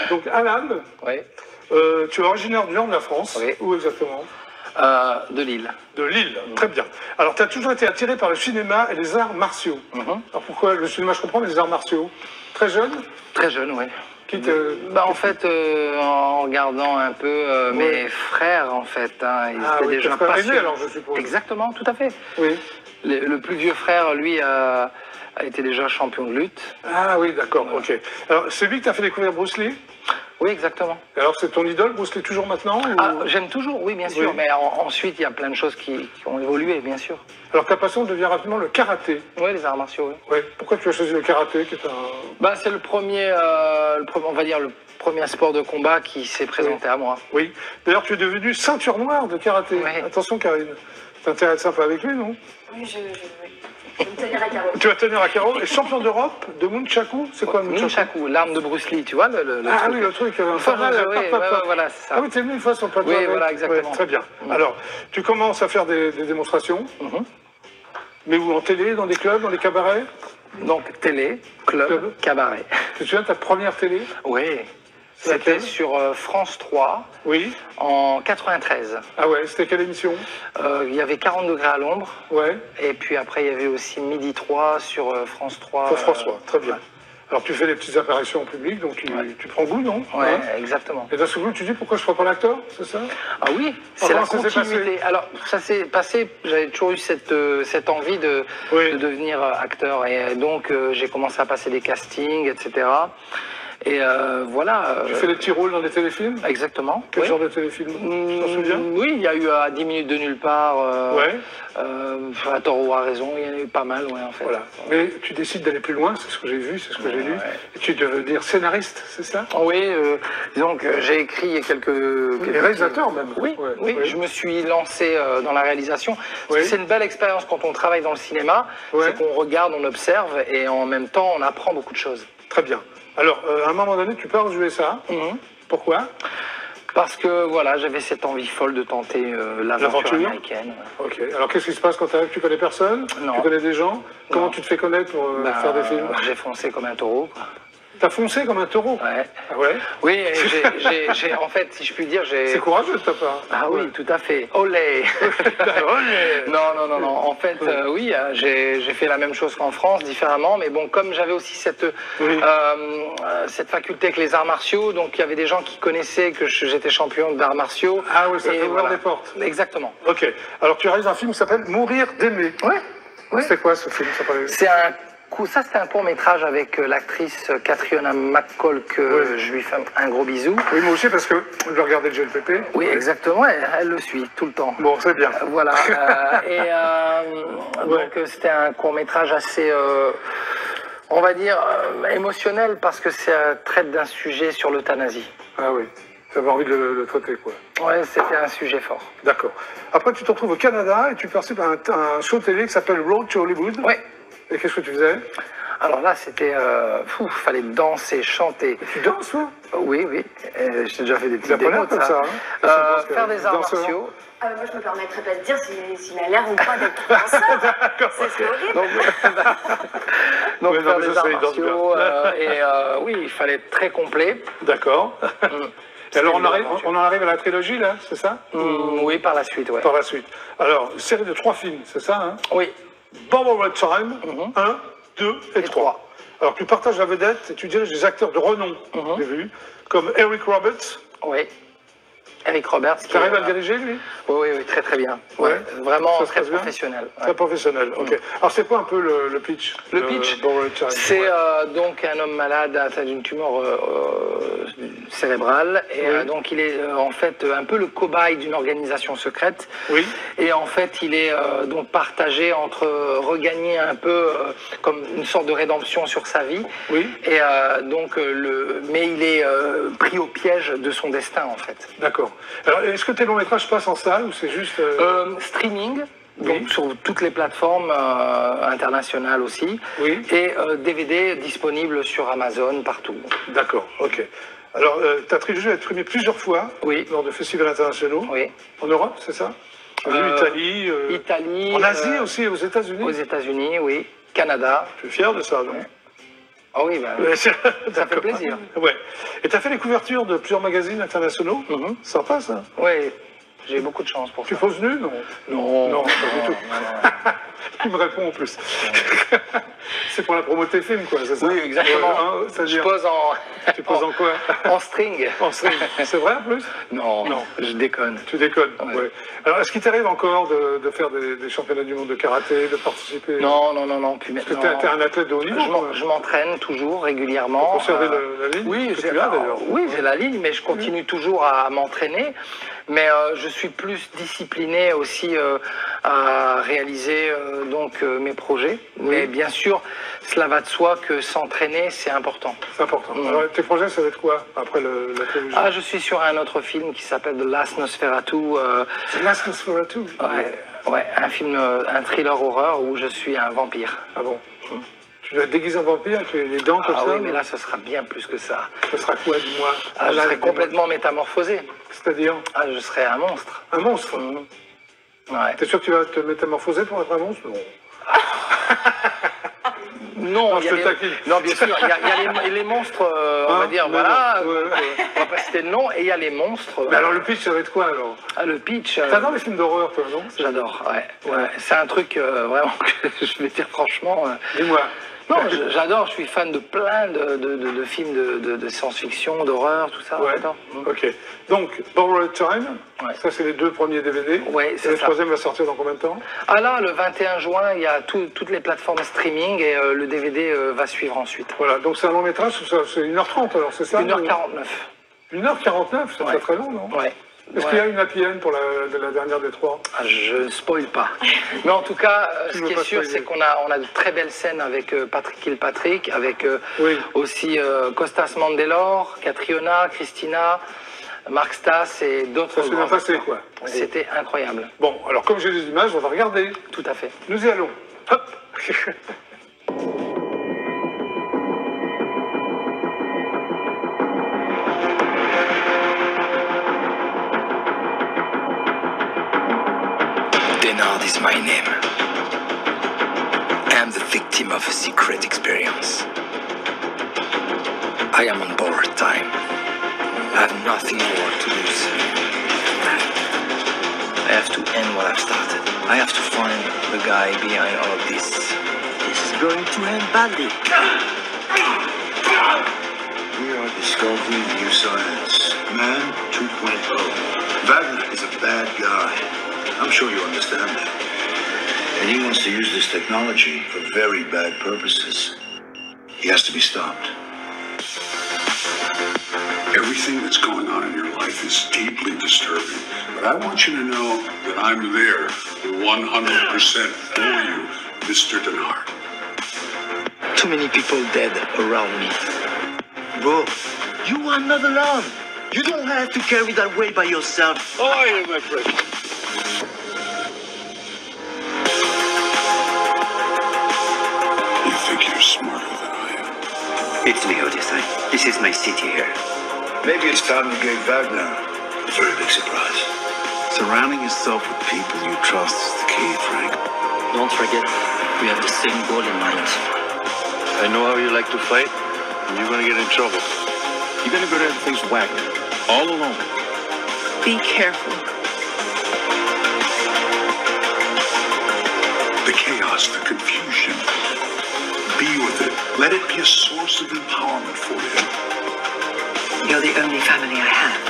Donc, Alan, Oui. tu es originaire du nord de la France. Oui. Où exactement? De Lille. De Lille, très bien. Alors, tu as toujours été attiré par le cinéma et les arts martiaux. Alors, pourquoi le cinéma, je comprends, mais les arts martiaux? Très jeune? Très jeune, oui. En fait, en regardant un peu mes frères, en fait, hein, ils étaient déjà tes frères passionnés. aînés, alors, je suppose. Exactement, tout à fait. Oui. Le plus vieux frère, lui, a été déjà champion de lutte. Ah oui, d'accord, Voilà. ok. Alors, c'est lui qui t'a fait découvrir Bruce Lee? Oui, exactement. Alors, c'est ton idole, Bruce Lee, toujours maintenant ou... Ah, j'aime toujours, oui, bien sûr, Oui. mais ensuite, il y a plein de choses qui ont évolué, bien sûr. Alors, ta passion devient rapidement le karaté. Oui, les arts martiaux, oui. Ouais. Pourquoi tu as choisi le karaté, qui est un... C'est le premier, on va dire, le premier sport de combat qui s'est présenté à moi. Oui. D'ailleurs, tu es devenu ceinture noire de karaté. Oui. Attention, Karine. T'intéresses un peu avec lui, non? Oui, je vais me tenir à carreau. Tu vas tenir à carreau. Et champion d'Europe de Nunchaku, c'est quoi le Nunchaku? Nunchaku, l'arme de Bruce Lee, tu vois le Ah truc. oui, le truc. Voilà, c'est ça. Ah oui, t'es venu une fois sur le plateau. Oui, avec. voilà, exactement. Ouais, très bien. Alors, tu commences à faire des démonstrations. Mais où? En télé, dans des clubs, dans des cabarets? Donc, télé, club, cabaret. Tu te souviens de ta première télé? Oui. Laquelle? C'était sur France 3 Oui. en 93. Ah ouais, c'était quelle émission? Il y avait 40 degrés à l'ombre. Ouais. Et puis après, il y avait aussi Midi 3 sur France 3. Sur France 3, très bien. Alors tu fais des petites apparitions en public, donc tu prends goût, non? Ouais, Hein? exactement. Et d'un seul coup, tu dis pourquoi je ne ferai pas l'acteur, c'est ça? Ah oui, c'est la Comment ça s'est continuité. passé? Alors, ça s'est passé, j'avais toujours eu cette envie de devenir acteur. Et donc, j'ai commencé à passer des castings, etc. Et voilà. Tu fais des petits rôles dans des téléfilms? Exactement. Quel Oui. genre de téléfilm? Tu t'en souviens? Oui, il y a eu à 10 minutes de nulle part, Ouais. à tort ou à raison, il y en a eu pas mal, ouais, en fait. Voilà. Mais tu décides d'aller plus loin, c'est ce que j'ai vu, c'est ce que j'ai lu. Et tu veux devenir scénariste, c'est ça? Oui, disons que j'ai écrit quelques Et réalisateur même. Oui, Ouais, oui, ouais. je me suis lancé dans la réalisation. Parce Oui. que c'est une belle expérience quand on travaille dans le cinéma, Ouais. c'est qu'on regarde, on observe et en même temps on apprend beaucoup de choses. Très bien. Alors, à un moment donné, tu pars aux USA. Pourquoi? Parce que voilà, j'avais cette envie folle de tenter l'aventure américaine. Ok. Alors, qu'est-ce qui se passe quand tu arrives? Tu connais personne? Non. Tu connais des gens? Comment Non. tu te fais connaître pour faire des films? J'ai foncé comme un taureau, quoi. T'as foncé comme un taureau? Ouais. Ah ouais? Oui, et en fait, si je puis dire, j'ai... C'est courageux de ta part. Ah oui, tout à fait. Olé. Non. En fait, oui, j'ai fait la même chose qu'en France, différemment. Mais bon, comme j'avais aussi cette faculté avec les arts martiaux, donc il y avait des gens qui connaissaient que j'étais champion d'arts martiaux. Ah oui, ça Et t'a ouvert des portes. Exactement. Ok. Alors, tu réalises un film qui s'appelle Mourir d'aimer. Ouais. C'est quoi ce film? C'était un court-métrage avec l'actrice Catriona McCall que je lui fais un gros bisou. Oui, moi aussi, parce que je vais regarder le GLPP. Oui, exactement, elle le suit tout le temps. Bon, c'est bien. Voilà. Donc c'était un court-métrage assez, on va dire, émotionnel parce que ça traite d'un sujet sur l'euthanasie. Ah oui. J'avais envie de le traiter, quoi. Ouais, c'était un sujet fort. D'accord. Après, tu te retrouves au Canada et tu participes à un show télé qui s'appelle Road to Hollywood. Oui. Et qu'est-ce que tu faisais? Alors là, c'était, fallait danser, chanter. Tu danses, toi? Oui. J'ai déjà fait des petites apprenais démos de comme ça, hein. faire des arts martiaux. Ah, moi, je me permettrais pas de dire s'il a l'air ou pas d'être danseur. C'est horrible. Donc Ouais, faire non, mais des je arts sais, il danse martiaux. Oui, il fallait être très complet. D'accord. Et alors, on en arrive à la trilogie, là, c'est ça? Oui, par la suite, ouais. Par la suite. Alors, une série de 3 films, c'est ça, hein? Oui. Borrowed Time, 1, 2 et 3. Alors, tu partages la vedette et tu diriges des acteurs de renom, j'ai vu, comme Eric Roberts. Oui. Eric Roberts. Tu arrives à le diriger, lui? Oui, très bien. Ouais. Vraiment Ça se très passe bien? professionnel. Très professionnel, ok. Alors, c'est quoi un peu le pitch? Le pitch, Borrowed Time. c'est donc un homme malade atteint d'une tumeur cérébrale. Et donc, il est en fait un peu le cobaye d'une organisation secrète. Oui. Et en fait, il est donc partagé entre regagner un peu comme une sorte de rédemption sur sa vie. Oui. Et mais il est pris au piège de son destin, en fait. D'accord. Alors, est-ce que tes longs métrages passent en salle ou c'est juste... Streaming, Oui. donc sur toutes les plateformes internationales aussi, Oui. et DVD disponible sur Amazon partout. D'accord, ok. Alors, ta trilogie a été primée plusieurs fois lors de festivals internationaux. Oui. En Europe, c'est ça? Italie. Italie. En Asie aussi, aux États-Unis. Aux États-Unis, oui. Canada. Je suis fier de ça, non? Ah oui, bah, ça fait plaisir. Ouais. Et tu as fait les couvertures de plusieurs magazines internationaux. Sympa ça. Oui, j'ai beaucoup de chance pour ça. Tu poses nu? Non. Non, pas du tout. Il me répond en plus. C'est pour la promo de tes films, quoi, c'est ça? Oui, exactement. Je pose en... Tu poses en quoi? En string. En string. C'est vrai en plus? Non, je déconne. Tu déconnes, ouais. Alors, est-ce qu'il t'arrive encore de faire des championnats du monde de karaté, de participer? Non. Puis parce que t'es un athlète de haut niveau. Je m'entraîne toujours, régulièrement. Pour conserver la ligne? Oui, j'ai là d'ailleurs. Oui, j'ai la ligne, mais je continue toujours à m'entraîner. Mais je suis plus discipliné aussi à réaliser mes projets. Mais bien sûr, cela va de soi que s'entraîner, c'est important. C'est important. Alors, tes projets, ça va être quoi après la télévision? Je suis sur un autre film qui s'appelle The Last Nosferatu. The Last Nosferatu? Ouais, un film, un thriller horreur où je suis un vampire. Ah bon? Tu dois te déguiser en vampire avec les dents comme ça? Ah oui, mais là, ce sera bien plus que ça. Ce sera quoi, dis-moi? Je serai complètement métamorphosé. C'est-à-dire? Je serai un monstre. Un monstre? Ouais. T'es sûr que tu vas te métamorphoser pour être un monstre? Non, non, bien sûr, il y a les monstres, on va dire, voilà, on va pas citer de nom, et il y a les monstres. Mais alors le pitch, ça va être quoi alors? Le pitch... T'adores les films d'horreur, toi, non? J'adore, ouais. C'est un truc, vraiment, que je vais dire franchement... Dis-moi. Non, j'adore, je suis fan de plein de films de science-fiction, d'horreur, tout ça, j'adore. Ok. Donc, Borrowed Time, ça c'est les 2 premiers DVD. Ouais, c'est ça. Et le troisième va sortir dans combien de temps? Là, le 21 juin, il y a toutes les plateformes streaming et le DVD va suivre ensuite. Voilà, donc c'est un long métrage, c'est 1h30 alors, c'est ça? 1h49. 1h49, c'est pas très long, non? Ouais. Est-ce qu'il y a une happy end pour la dernière des 3? Je ne spoil pas. Mais en tout cas, ce qui est sûr, c'est qu'on a de très belles scènes avec Patrick Kilpatrick, avec aussi Costas Mandelor, Catriona, Christina, Mark Stas et d'autres. Ça s'est bien passé, quoi. C'était incroyable. Bon, alors comme j'ai les images, on va regarder. Tout à fait. Nous y allons. Hop. Denard is my name. I am the victim of a secret experience. I am on borrowed time. I have nothing more to lose. I have to end what I've started. I have to find the guy behind all of this. This is going to end badly. We are discovering new science. Man 2.0. Wagner is a bad guy. I'm sure you understand that. And he wants to use this technology for very bad purposes. He has to be stopped. Everything that's going on in your life is deeply disturbing. But I want you to know that I'm there 100% for you, Mr. Denard. Too many people dead around me. Bro, you are not alone. You don't have to carry that weight by yourself. Oh, I am, my friend. You think you're smarter than I am? It's me, Odyssey. This is my city here. Maybe it's time to give Wagner a very big surprise. Surrounding yourself with people you trust is the key, Frank. Don't forget, we have the same goal in mind. I know how you like to fight, and you're gonna get in trouble. You're gonna go there and face Wagner, all alone. Be careful. The chaos, the confusion. Be with it. Let it be a source of empowerment for you. You're the only family I have.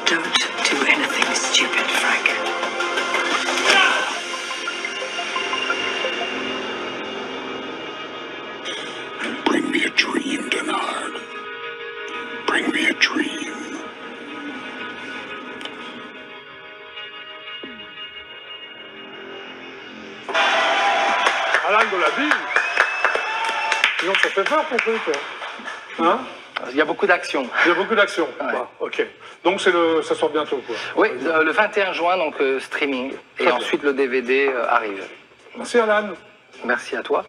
Don't do anything stupid, Frank. Bring me a dream, Denard. Bring me a dream. Alan de la Bible. Sinon, ça fait peur ton truc. Hein? Il y a beaucoup d'action. Il y a beaucoup d'action. Ouais. Bah, ok. Donc ça sort bientôt, quoi. Oui, le 21 juin, donc streaming. Et ensuite le DVD arrive. Merci Alan. Merci à toi.